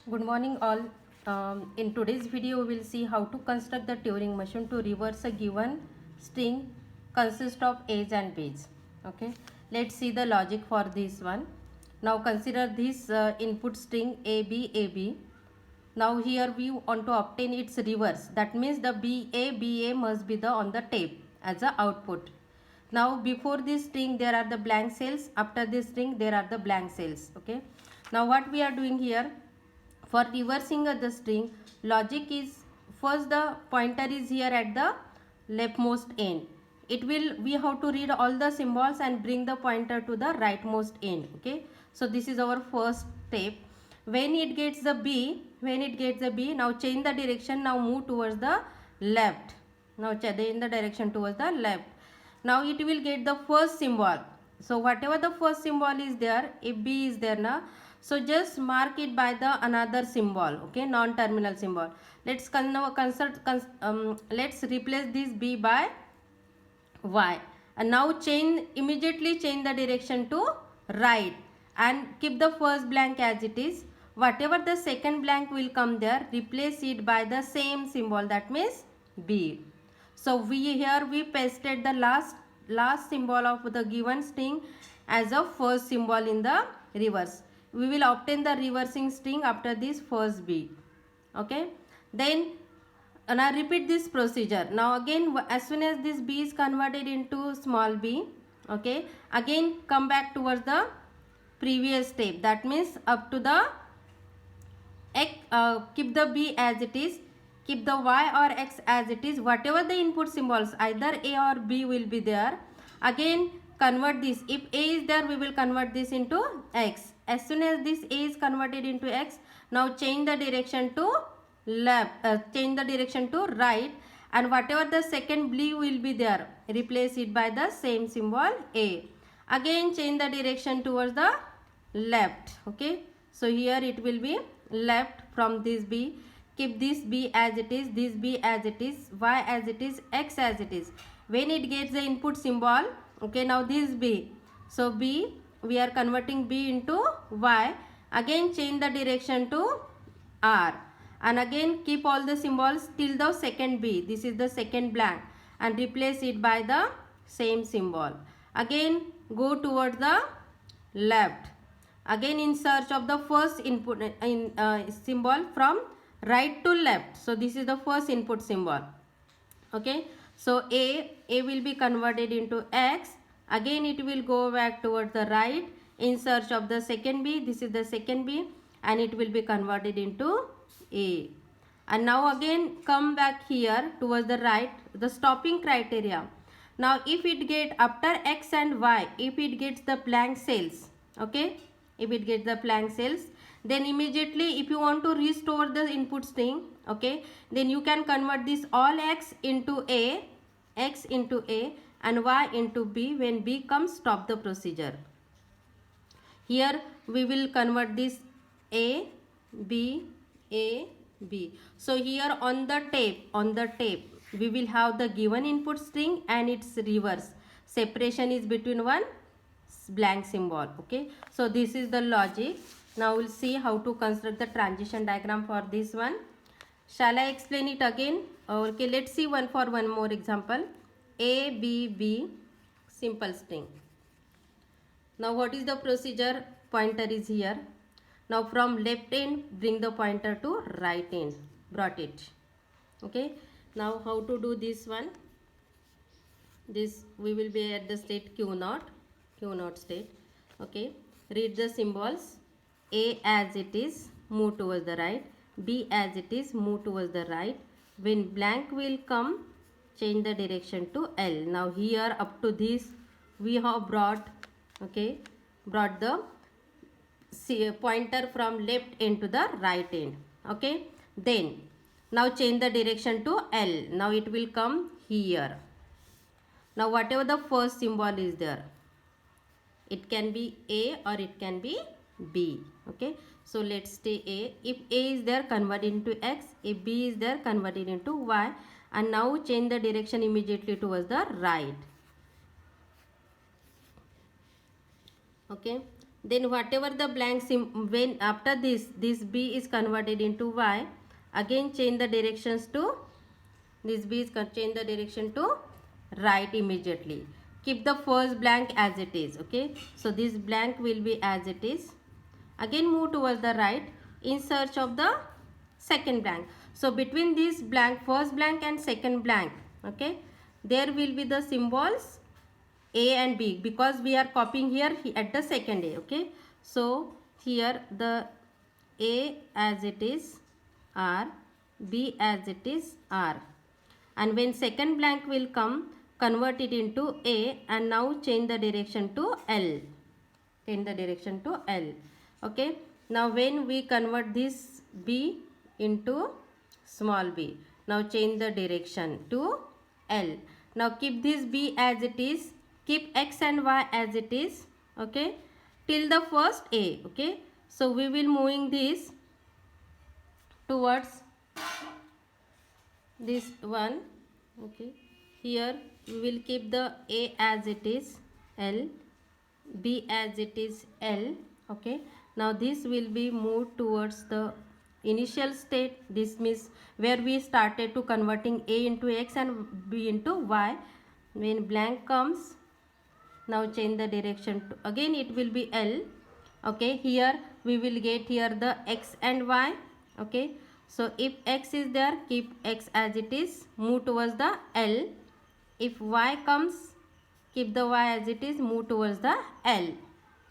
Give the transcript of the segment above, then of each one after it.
Good morning all. In today's video we will see how to construct the Turing machine to reverse a given string consist of A's and B's. Okay, let's see the logic for this one. Now consider this input string AB. Now here we want to obtain its reverse. That means the BA must be the on the tape as a output. Now before this string there are the blank cells. After this string there are the blank cells. Okay. Now what we are doing here, for reversing the string, logic is first the pointer is here at the leftmost end. It will, we have to read all the symbols and bring the pointer to the rightmost end. Okay, so this is our first step. When it gets the B, now change the direction, now move towards the left. Now change the direction towards the left. Now it will get the first symbol. So whatever the first symbol is there, if B is there now, so just mark it by the another symbol, okay, non-terminal symbol. Let's let's replace this B by Y, and now immediately change the direction to right and keep the first blank as it is. Whatever the second blank will come there, replace it by the same symbol, that means B. So we pasted the last symbol of the given string as a first symbol in the reverse. We will obtain the reversing string after this first B. Okay, then now repeat this procedure. Now again, as soon as this B is converted into small b, okay, again come back towards the previous step. That means up to the x, keep the B as it is, keep the Y or X as it is. Whatever the input symbols, either A or B will be there. Again convert this. If A is there, we will convert this into X. As soon as this A is converted into X, now change the direction to left, change the direction to right, and whatever the second B will be there, replace it by the same symbol A. Again change the direction towards the left. Okay, so here it will be left from this B. Keep this B as it is, this B as it is, Y as it is, X as it is. When it gets the input symbol, okay, now this B, so B, we are converting B into Y. Again change the direction to R, and again keep all the symbols till the second B, this is the second blank, and replace it by the same symbol. Again go towards the left, again in search of the first input symbol from right to left. So this is the first input symbol. Okay, so A will be converted into X. Again it will go back towards the right in search of the second B. This is the second B, and it will be converted into A. And now again come back here towards the right, the stopping criteria. Now if it get after X and Y, if it gets the blank cells, okay, if it gets the blank cells, then immediately if you want to restore the input string, okay, then you can convert this all X into A, and Y into B. When B comes, stop the procedure. Here we will convert this A, B. So here on the tape, we will have the given input string and its reverse. Separation is between one blank symbol. Okay, so this is the logic. Now we'll see how to construct the transition diagram for this one. Shall I explain it again? Okay, let's see one more example. A, B, B, simple string. Now what is the procedure? Pointer is here. Now from left end, bring the pointer to right end. Brought it. Okay, now how to do this one? This we will be at the state Q0 state. Okay, read the symbols. A as it is, move towards the right. B as it is, move towards the right. When blank will come, change the direction to L. Now here up to this we have brought, okay, brought the pointer from left end to the right end. Okay, then now change the direction to L. Now it will come here. Now whatever the first symbol is there, it can be A or it can be B. Okay, so let's stay A. If A is there, convert into X. If B is there, convert it into Y. And now change the direction immediately towards the right. Okay, then whatever the blank when after this B is converted into Y, again change the directions to, this B is change the direction to right immediately. Keep the first blank as it is. Okay, so this blank will be as it is. Again move towards the right in search of the second blank. So between this blank, first blank and second blank, okay, there will be the symbols A and B, because we are copying here at the second A. Okay, so here the A as it is R, B as it is R, and when second blank will come, convert it into A and now change the direction to L. Change the direction to L. Okay, now when we convert this B into small b, now change the direction to L. Now keep this B as it is, keep X and Y as it is, okay, till the first A. Okay, so we will moving this towards this one. Okay, here we will keep the A as it is, L, B as it is, L. Okay, now this will be moved towards the initial state. This means where we started to converting A into X and B into Y. When blank comes, now change the direction to, again it will be L. Okay, here we will get here the X and Y. Okay, so if X is there, keep X as it is, move towards the L. If Y comes, keep the Y as it is, move towards the L.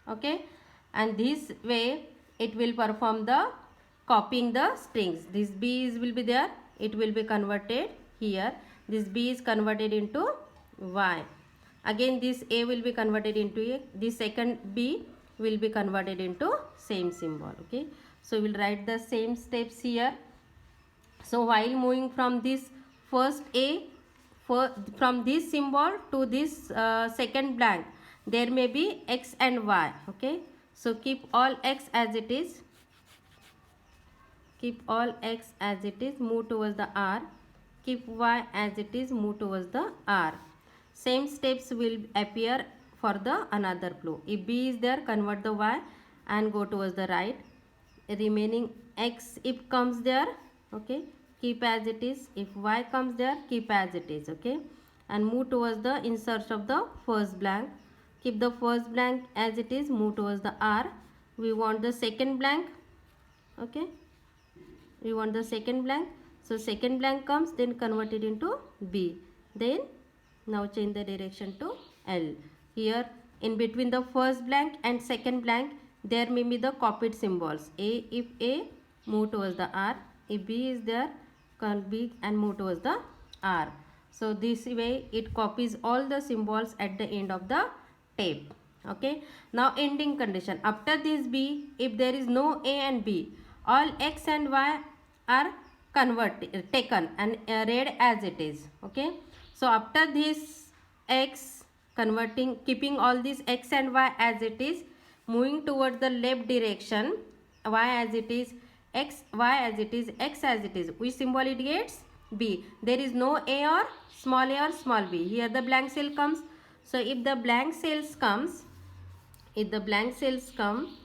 Okay, and this way it will perform the copying the strings. This B will be there, it will be converted here. This B is converted into Y. Again this A will be converted into A. This second B will be converted into same symbol. Okay, so we will write the same steps here. So while moving from this first A, from this symbol to this second blank, there may be X and Y. Okay, so keep all X as it is, keep all X as it is, move towards the R. Keep Y as it is, move towards the R. Same steps will appear for the another flow. If B is there, convert the Y and go towards the right. Remaining X if comes there, okay, keep as it is. If Y comes there, keep as it is. Okay, and move towards the in search of the first blank. Keep the first blank as it is, move towards the R. We want the second blank. Okay, we want the second blank, so second blank comes, then convert it into B. Then now change the direction to L. Here in between the first blank and second blank, there may be the copied symbols. A, if A, move towards the R. If B is there, B and move towards the R. So this way it copies all the symbols at the end of the tape. Okay, now ending condition. After this B, if there is no A and B, all X and Y are converted, taken and read as it is. Okay, so after this X, converting, keeping all these X and Y as it is, moving towards the left direction, Y as it is, X, Y as it is, X as it is, which symbol it gets? B. There is no A or small b. Here the blank cell comes. So if the blank cells comes, if the blank cells come,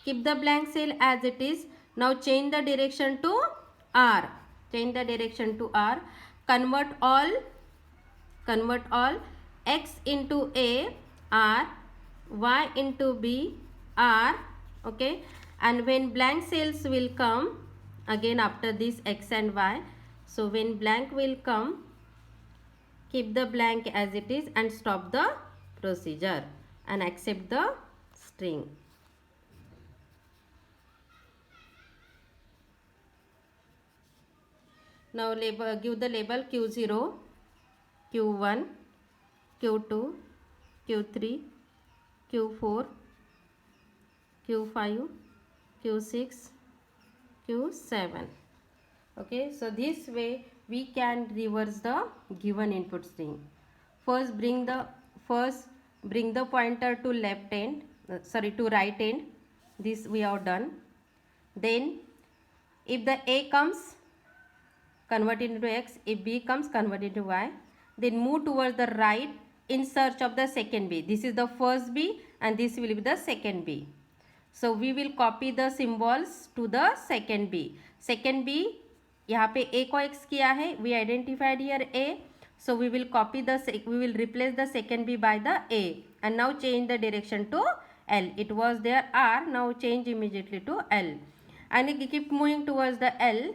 keep the blank cell as it is. Now change the direction to R. Change the direction to R. Convert all X into A, R, Y into B, R. Okay, and when blank cells will come, again after this X and Y, so when blank will come, keep the blank as it is and stop the procedure and accept the string. Now label, give the label Q0, Q1, Q2, Q3, Q4, Q5, Q6, Q7. Okay, so this way we can reverse the given input string. First bring the pointer to left end, to right end. This we have done. Then if the A comes, convert it into X. If B comes, convert it into Y. Then move towards the right in search of the second B. This is the first B. and this will be the second B. So we will copy the symbols to the second B. Second B, यहाँ पे A को X किया है, we identified here A, so we will replace the second B by the A, and now change the direction to L. It was there R, now change immediately to L, and keep moving towards the L.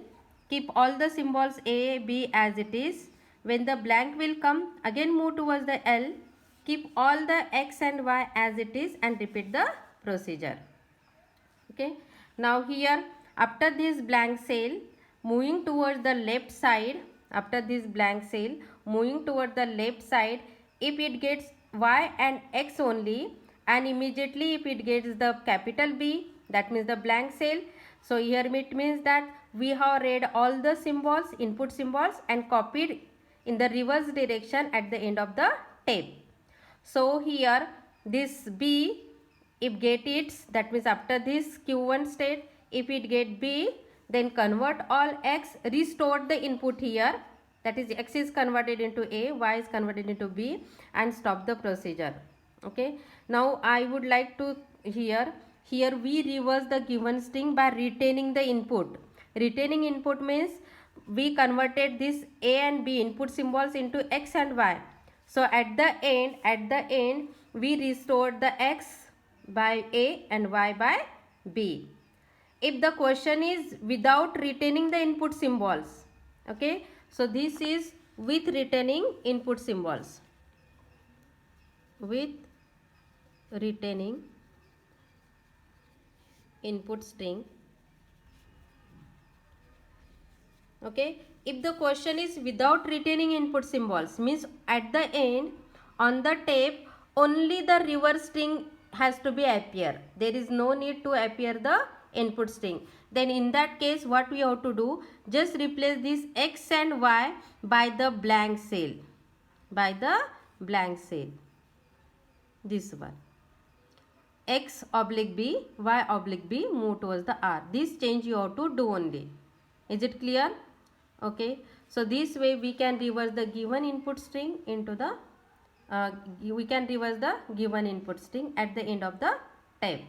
Keep all the symbols A, B as it is. When the blank will come, again move towards the L. Keep all the X and Y as it is and repeat the procedure. Okay. Now here, after this blank cell, moving towards the left side, after this blank cell, moving towards the left side, if it gets Y and X only, and immediately if it gets the capital B, that means the blank cell. So here it means that we have read all the symbols, input symbols, and copied in the reverse direction at the end of the tape. So here this B, if get it, that means after this Q1 state, if it get B, then convert all X, restore the input here, that is X is converted into A, Y is converted into B, and stop the procedure. Okay. Now I would like to here we reverse the given string by retaining the input. Retaining input means we converted this A and B input symbols into X and Y. So at the end we restored the X by A and Y by B. If the question is without retaining the input symbols, okay, so this is with retaining input symbols. With retaining input string. Okay, if the question is without retaining input symbols, means at the end on the tape only the reverse string has to be appear. There is no need to appear the input string. Then in that case what we have to do, just replace this X and Y by the blank cell. By the blank cell. This one. X oblique B, Y oblique B, move towards the R. This change you have to do only. Is it clear? Okay. So this way we can reverse the given input string into the we can reverse the given input string at the end of the tape.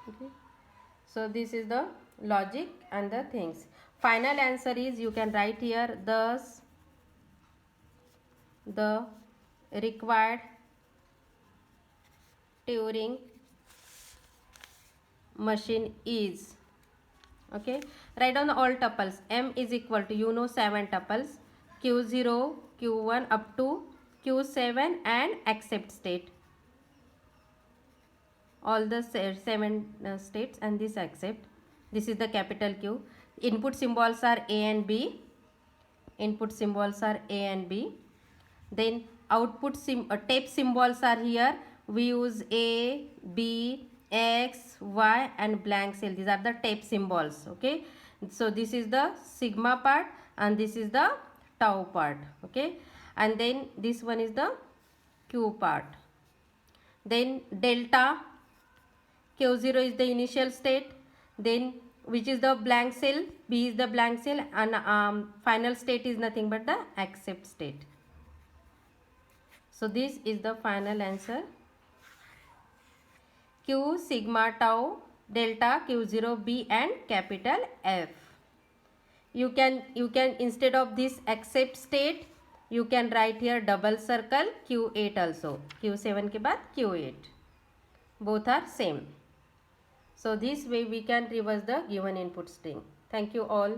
Okay. So this is the logic and the things. Final answer is, you can write here, thus the required Turing machine is, okay, write down all tuples. M is equal to 7 tuples, Q0, Q1 up to Q7 and accept state. All the 7 states and this accept. This is the capital Q. Input symbols are A and B. Input symbols are A and B. Then output tape symbols are here. We use A, B, X, Y and blank cell. These are the tape symbols. Okay. So this is the sigma part and this is the tau part. Okay. And then this one is the Q part. Then delta, Q0 is the initial state. Then which is the blank cell, B is the blank cell, and final state is nothing but the accept state. So this is the final answer. Q, sigma, tau, delta, Q0, B and capital F. You can instead of this accept state, you can write here double circle Q8 also. Q7 के बाद Q8. Both are same. So this way we can reverse the given input string. Thank you all.